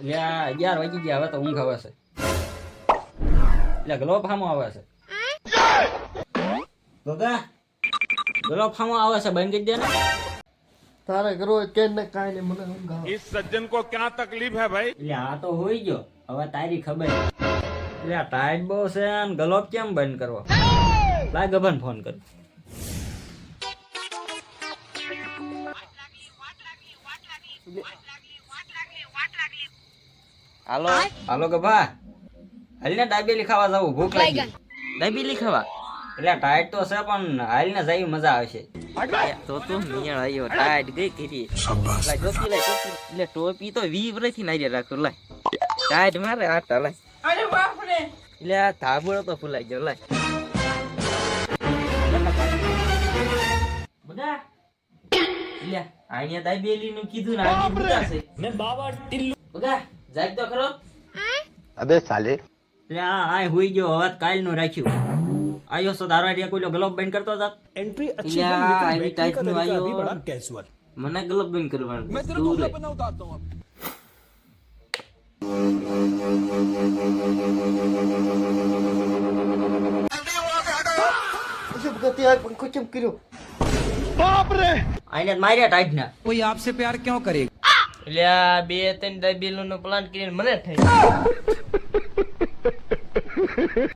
એટલે 11 વાગી ગયા, હવે તો ઊંઘ આવે છે. એટલે ગ્લોબ હામો આવે છે. ગોગા ગ્લોબ હામો આવે છે, બંધ કરી દે ને. તારે કરો કે ને કાઈ ને મને ઊંઘ આવે. इस सज्जन को क्या तकलीफ है भाई? એટલે આ તો હોઈ ગયો, હવે તારી ખબર. એટલે આ ટાઈટ બહુ છે ને ગ્લોબ કેમ બંધ કરવો? લાય ગભન ફોન કર. હાલો હાલો ગભા, હાલ ને દાબેલી ખાવા જવું, ભૂખ લાગી. દાબેલી ખાવા એટલે ટાઈટ તો છે પણ હાલ ને જઈ મજા આવશે. તો તું નિયળ આવ્યો ટાઈટ ગઈ કરી લાય ટોપી લાય ટોપી એટલે ટોપી તો 20 વર્ષથી નાઈ રાખો લાય ટાઈટ મારે આટા લાય અરે બાપ રે એટલે આ ધાબળો તો ફૂલાઈ ગયો લાય બધા એટલે આયા દાબેલી નું કીધું ને આ બુડા છે મે બાબા ટિલ્લુ બધા જાગ તો ખરો. અબે સાલે એટલે આ હુઈ ગયો, હવે કાલ નું રાખ્યું. આયો સો દારવાડિયા કોઈલો ગ્લોબ બંધ કરતો હતા. एंट्री अच्छी या, है, लेकिन अभी बैटिंग टाइट का में तरीका आयो। अभी बड़ा कैजुअल। મને ગ્લોબ બંધ કરવાનું मैं तेरे को તું લે. अपना बताता हूँ अब। પછી ગતિ આ પંખો કેમ કર્યો? આઈને જ માર્યા ટાઈટ ના. कोई आपसे प्यार क्यों करेगा? એટલે આ 2-3 દાબેલીનો પ્લાન કરીને મને થઈ